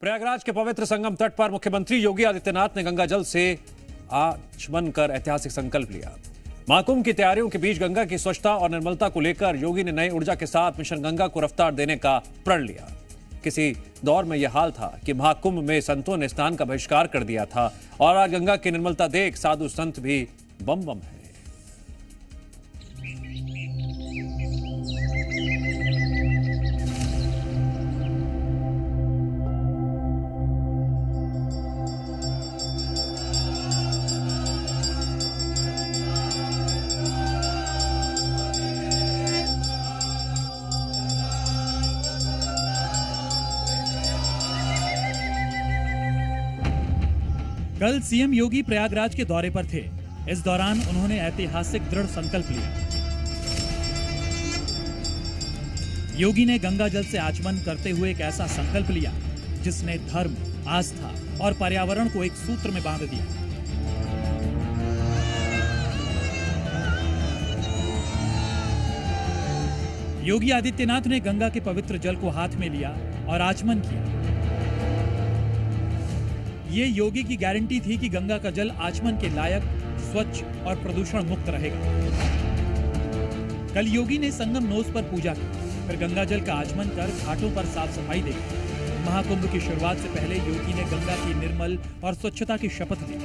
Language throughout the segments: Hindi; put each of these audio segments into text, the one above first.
प्रयागराज के पवित्र संगम तट पर मुख्यमंत्री योगी आदित्यनाथ ने गंगा जल से आचमन कर ऐतिहासिक संकल्प लिया। महाकुंभ की तैयारियों के बीच गंगा की स्वच्छता और निर्मलता को लेकर योगी ने नई ऊर्जा के साथ मिशन गंगा को रफ्तार देने का प्रण लिया। किसी दौर में यह हाल था कि महाकुंभ में संतों ने स्नान का बहिष्कार कर दिया था और आज गंगा की निर्मलता देख साधु संत भी बम बम है। कल सीएम योगी प्रयागराज के दौरे पर थे। इस दौरान उन्होंने ऐतिहासिक दृढ़ संकल्प लिया। योगी ने गंगा जल से आचमन करते हुए एक ऐसा संकल्प लिया जिसने धर्म, आस्था और पर्यावरण को एक सूत्र में बांध दिया। योगी आदित्यनाथ ने गंगा के पवित्र जल को हाथ में लिया और आचमन किया। ये योगी की गारंटी थी कि गंगा का जल आचमन के लायक, स्वच्छ और प्रदूषण मुक्त रहेगा। कल योगी ने संगम नोस पर पूजा की, फिर गंगा जल का आचमन कर घाटों पर साफ सफाई देखी। महाकुंभ की शुरुआत से पहले योगी ने गंगा की निर्मल और स्वच्छता की शपथ ली।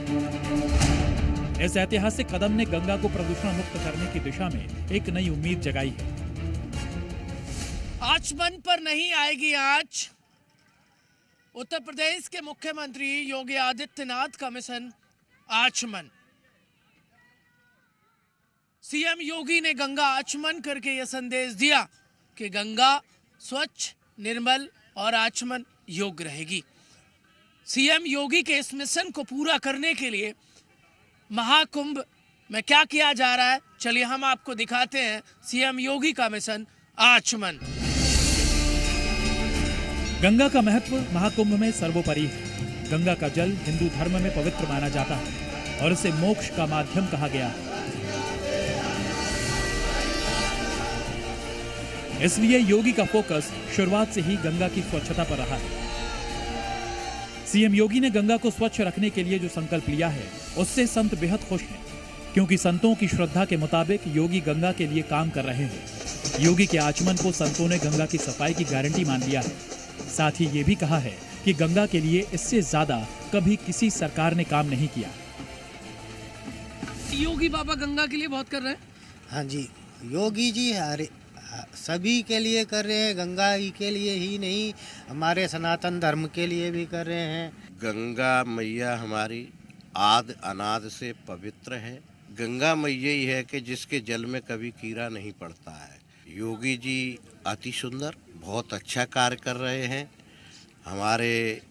इस ऐतिहासिक कदम ने गंगा को प्रदूषण मुक्त करने की दिशा में एक नई उम्मीद जगाई है। आचमन पर नहीं आएगी आँच। उत्तर प्रदेश के मुख्यमंत्री योगी आदित्यनाथ का मिशन आचमन। सीएम योगी ने गंगा आचमन करके यह संदेश दिया कि गंगा स्वच्छ, निर्मल और आचमन योग्य रहेगी। सीएम योगी के इस मिशन को पूरा करने के लिए महाकुंभ में क्या किया जा रहा है, चलिए हम आपको दिखाते हैं सीएम योगी का मिशन आचमन। गंगा का महत्व महाकुंभ में सर्वोपरि है। गंगा का जल हिंदू धर्म में पवित्र माना जाता है और इसे मोक्ष का माध्यम कहा गया है। इसलिए योगी का फोकस शुरुआत से ही गंगा की स्वच्छता पर रहा है। सीएम योगी ने गंगा को स्वच्छ रखने के लिए जो संकल्प लिया है, उससे संत बेहद खुश हैं, क्योंकि संतों की श्रद्धा के मुताबिक योगी गंगा के लिए काम कर रहे हैं। योगी के आचमन को संतों ने गंगा की सफाई की गारंटी मान लिया है। साथ ही ये भी कहा है कि गंगा के लिए इससे ज्यादा कभी किसी सरकार ने काम नहीं किया। योगी बाबा गंगा के लिए बहुत कर रहे हैं। हाँ जी, योगी जी सभी के लिए कर रहे हैं, गंगा के लिए ही नहीं, हमारे सनातन धर्म के लिए भी कर रहे हैं। गंगा मैया हमारी आद अनाद से पवित्र है। गंगा मैया ही है कि जिसके जल में कभी कीड़ा नहीं पड़ता है। योगी जी अति सुंदर, बहुत अच्छा कार्य कर रहे हैं। हमारे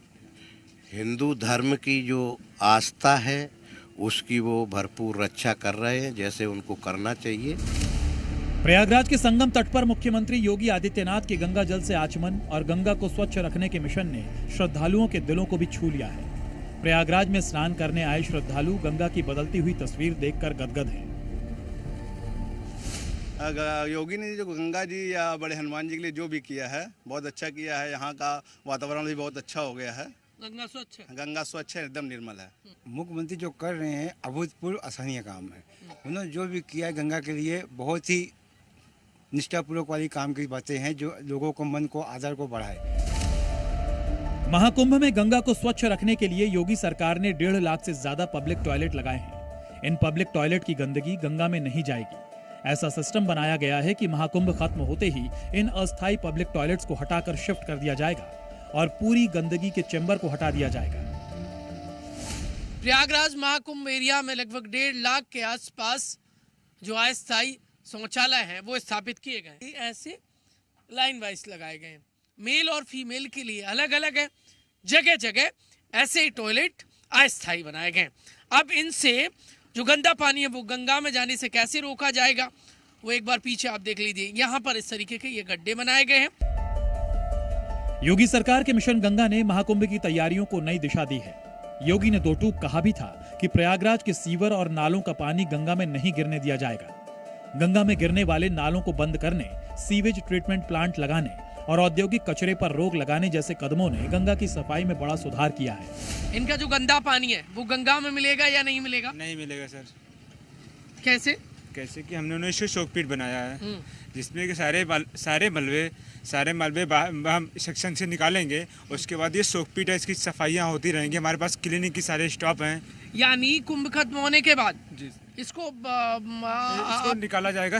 हिंदू धर्म की जो आस्था है उसकी वो भरपूर रक्षा कर रहे हैं, जैसे उनको करना चाहिए। प्रयागराज के संगम तट पर मुख्यमंत्री योगी आदित्यनाथ के गंगा जल से आचमन और गंगा को स्वच्छ रखने के मिशन ने श्रद्धालुओं के दिलों को भी छू लिया है। प्रयागराज में स्नान करने आए श्रद्धालु गंगा की बदलती हुई तस्वीर देखकर गदगद हैं। योगी ने जो गंगा जी या बड़े हनुमान जी के लिए जो भी किया है बहुत अच्छा किया है। यहाँ का वातावरण भी बहुत अच्छा हो गया है। गंगा स्वच्छ है, गंगा स्वच्छ है, एकदम निर्मल है। मुख्यमंत्री जो कर रहे हैं अभूतपूर्व असहनीय काम है। उन्होंने जो भी किया गंगा के लिए बहुत ही निष्ठापूर्वक वाली काम की बातें हैं जो लोगों को मन को आदर को बढ़ाए। महाकुंभ में गंगा को स्वच्छ रखने के लिए योगी सरकार ने 1.5 लाख से ज्यादा पब्लिक टॉयलेट लगाए हैं। इन पब्लिक टॉयलेट की गंदगी गंगा में नहीं जाएगी। ऐसा सिस्टम बनाया गया है कि महाकुंभ खत्म होते ही इन अस्थायी पब्लिक टॉयलेट्स को हटाकर शिफ्ट कर दिया जाएगा और पूरी गंदगी के चेंबर को हटा दिया जाएगा। प्रयागराज महाकुंभ एरिया में लगभग 1.5 लाख के आसपास जो अस्थायी शौचालय हैं वो स्थापित किए गए। ऐसे लाइन वाइज लगाए गए हैं, मेल और फीमेल के लिए अलग अलग है। जगह जगह ऐसे ही टॉयलेट अस्थायी बनाए गए। अब इनसे जो गंदा पानी है वो गंगा में जाने से कैसे रोका जाएगा, वो एक बार पीछे आप देख लीजिए। यहाँ पर इस तरीके के ये गड्ढे बनाए गए हैं। योगी सरकार के मिशन गंगा ने महाकुंभ की तैयारियों को नई दिशा दी है। योगी ने 2 टूक कहा भी था कि प्रयागराज के सीवर और नालों का पानी गंगा में नहीं गिरने दिया जाएगा। गंगा में गिरने वाले नालों को बंद करने, सीवेज ट्रीटमेंट प्लांट लगाने और औद्योगिक कचरे पर रोक लगाने जैसे कदमों ने गंगा की सफाई में बड़ा सुधार किया है। इनका जो गंदा पानी है वो गंगा में मिलेगा या नहीं मिलेगा? नहीं मिलेगा सर। कैसे? कैसे कि हमने इसको शोकपीट बनाया है जिसमें कि सारे मलबे हम सेक्शन से निकालेंगे। उसके बाद ये शोकपीट है, इसकी सफाइयाँ होती रहेंगी। हमारे पास क्लिनिक की सारे स्टॉप हैं। यानी कुंभ खत्म होने के बाद जी इसको निकाला जाएगा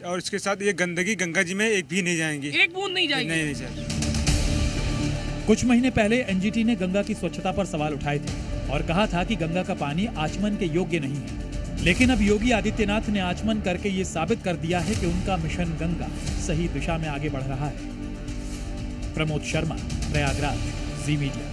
और इसके साथ ये गंदगी गंगा जी में एक भी नहीं जाएंगी, एक बूंद नहीं जाएगी। नहीं सर। कुछ महीने पहले एनजीटी ने गंगा की स्वच्छता पर सवाल उठाए थे और कहा था कि गंगा का पानी आचमन के योग्य नहीं है। लेकिन अब योगी आदित्यनाथ ने आचमन करके ये साबित कर दिया है कि उनका मिशन गंगा सही दिशा में आगे बढ़ रहा है। प्रमोद शर्मा, प्रयागराज, जी मीडिया।